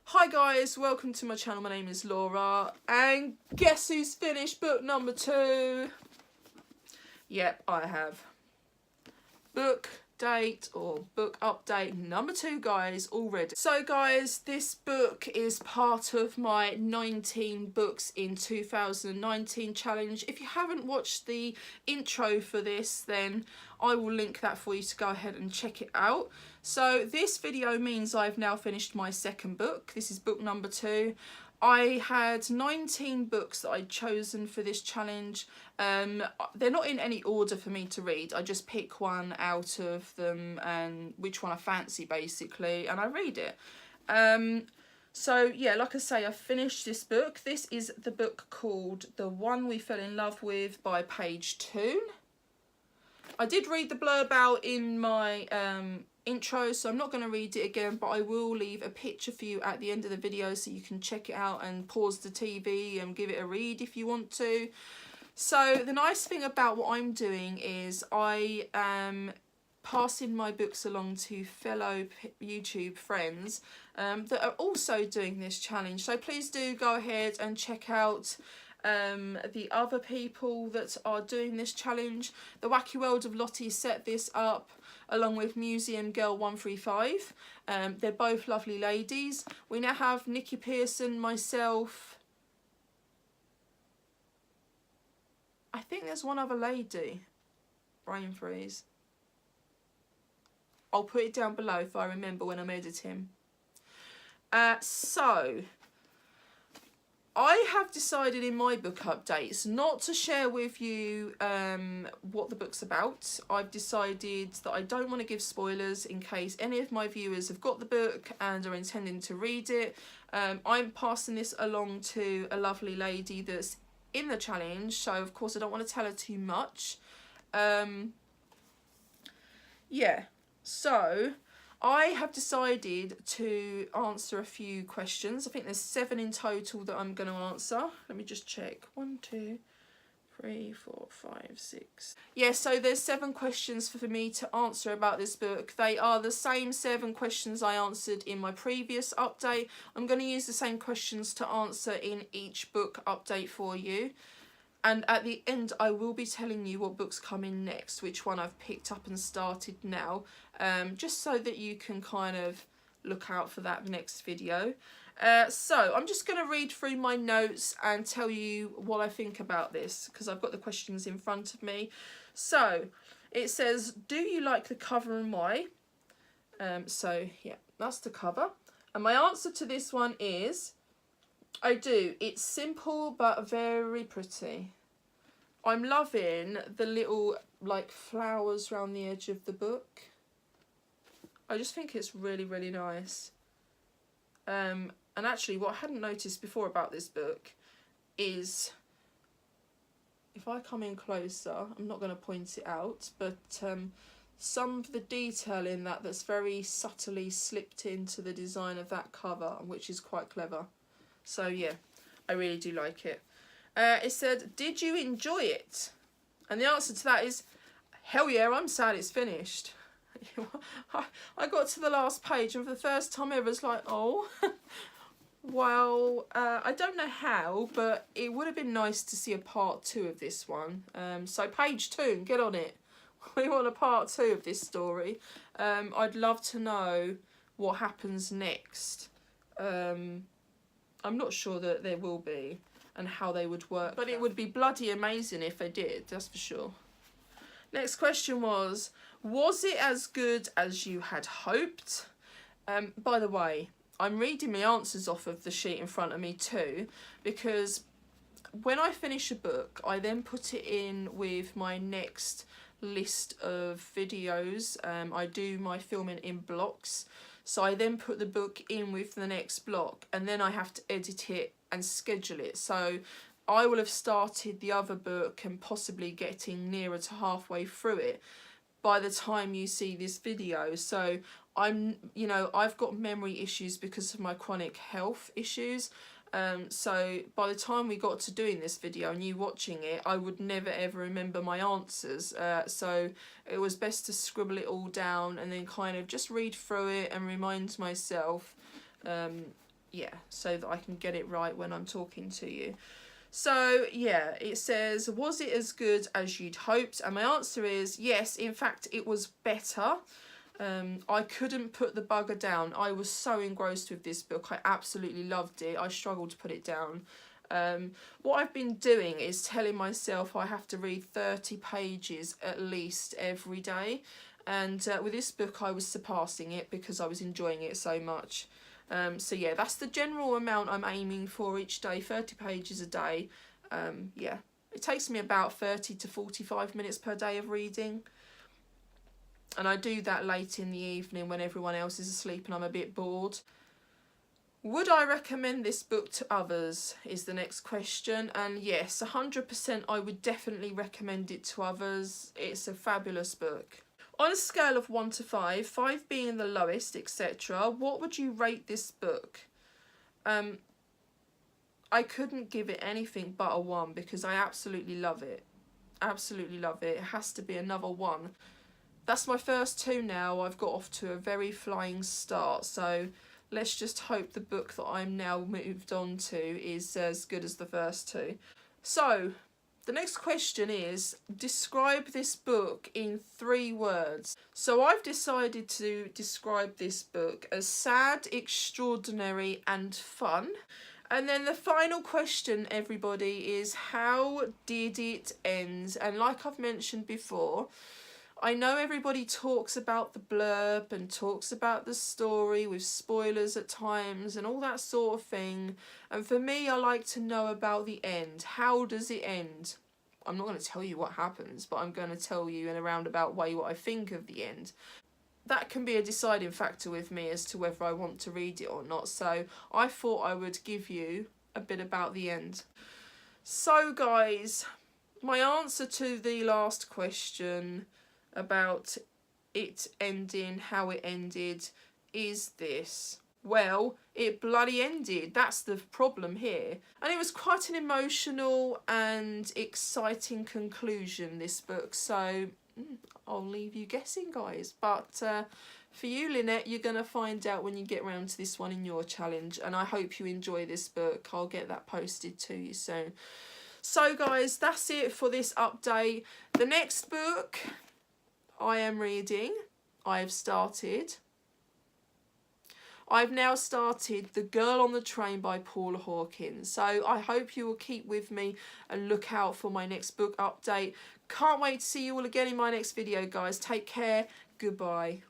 Hi guys, welcome to my channel. My name is Laura, and guess who's finished book number 2? Yep, I have. Book date or book update number 2, guys, already. So guys, this book is part of my 19 books in 2019 challenge. If you haven't watched the intro for this, then I will link that for you to go ahead and check it out. So this video means I've now finished my second book. This is book number 2. I had 19 books that I'd chosen for this challenge. They're not in any order for me to read. I just pick one out of them and which one I fancy, basically, and I read it. So yeah, like I say, I finished this book. This is the book called The One We Fell in Love With by Page Toon. I did read the blurb out in my intro, so I'm not going to read it again, but I will leave a picture for you at the end of the video so you can check it out and pause the TV and give it a read if you want to. So the nice thing about what I'm doing is I am passing my books along to fellow YouTube friends that are also doing this challenge. So please do go ahead and check out the other people that are doing this challenge. The Wacky World of Lottie set this up along with Museum Girl 135. They're both lovely ladies. We now have Nikki Pearson, myself. I think there's one other lady. Brain freeze. I'll put it down below if I remember when I'm editing. So I have decided in my book updates not to share with you what the book's about. I've decided that I don't want to give spoilers in case any of my viewers have got the book and are intending to read it. I'm passing this along to a lovely lady that's in the challenge, so of course I don't want to tell her too much. Yeah, so I have decided to answer a few questions. I think there's 7 in total that I'm going to answer. Let me just check. 1, 2, 3, 4, 5, 6. Yeah, so there's 7 questions for me to answer about this book. They are the same 7 questions I answered in my previous update. I'm going to use the same questions to answer in each book update for you. And at the end, I will be telling you what books come in next, which one I've picked up and started now, just so that you can kind of look out for that next video. So I'm just going to read through my notes and tell you what I think about this, because I've got the questions in front of me. So it says, do you like the cover and why? So yeah, that's the cover. And my answer to this one is, I do. It's simple but very pretty. I'm loving the little like flowers around the edge of the book. I just think it's really, really nice. And actually what I hadn't noticed before about this book is, if I come in closer, I'm not going to point it out, but some of the detail in that's very subtly slipped into the design of that cover, which is quite clever. So yeah, I really do like it. It said, did you enjoy it? And the answer to that is, hell yeah, I'm sad it's finished. I got to the last page and for the first time ever, it's like, oh, well, I don't know how, but it would have been nice to see a part 2 of this one. So Page 2, get on it. We want a part 2 of this story. I'd love to know what happens next. I'm not sure that there will be and how they would work, but it would be bloody amazing if they did, that's for sure. Next question was it as good as you had hoped? By the way, I'm reading my answers off of the sheet in front of me too, because when I finish a book, I then put it in with my next list of videos. I do my filming in blocks. So I then put the book in with the next block and then I have to edit it and schedule it. So I will have started the other book and possibly getting nearer to halfway through it by the time you see this video. So I've got memory issues because of my chronic health issues. So by the time we got to doing this video and you watching it, I would never ever remember my answers. So it was best to scribble it all down and then kind of just read through it and remind myself, yeah, so that I can get it right when I'm talking to you. So yeah, it says, was it as good as you'd hoped? And my answer is yes, in fact it was better. I couldn't put the bugger down. I was so engrossed with this book. I absolutely loved it. I struggled to put it down. What I've been doing is telling myself I have to read 30 pages at least every day. And with this book I was surpassing it because I was enjoying it so much. So yeah, that's the general amount I'm aiming for each day, 30 pages a day. Yeah, it takes me about 30 to 45 minutes per day of reading. And I do that late in the evening when everyone else is asleep and I'm a bit bored. Would I recommend this book to others is the next question. And yes, 100% I would definitely recommend it to others. It's a fabulous book. On a scale of 1 to 5, 5 being the lowest, etc., what would you rate this book? I couldn't give it anything but a 1 because I absolutely love it. Absolutely love it. It has to be another 1. That's my first 2 now. I've got off to a very flying start. So let's just hope the book that I'm now moved on to is as good as the first 2. So the next question is, describe this book in 3 words. So I've decided to describe this book as sad, extraordinary and fun. And then the final question, everybody, is how did it end? And like I've mentioned before, I know everybody talks about the blurb and talks about the story with spoilers at times and all that sort of thing. And for me, I like to know about the end. How does it end? I'm not going to tell you what happens, but I'm going to tell you in a roundabout way what I think of the end. That can be a deciding factor with me as to whether I want to read it or not. So I thought I would give you a bit about the end. So guys, my answer to the last question about it ending, how it ended, is this. Well, it bloody ended. That's the problem here. And it was quite an emotional and exciting conclusion, this book. So I'll leave you guessing, guys. But for you, Lynette, you're going to find out when you get round to this one in your challenge. And I hope you enjoy this book. I'll get that posted to you soon. So, guys, that's it for this update. The next book I am reading, I've now started The Girl on the Train by Paula Hawkins. So I hope you will keep with me and look out for my next book update. Can't wait to see you all again in my next video, guys. Take care. Goodbye.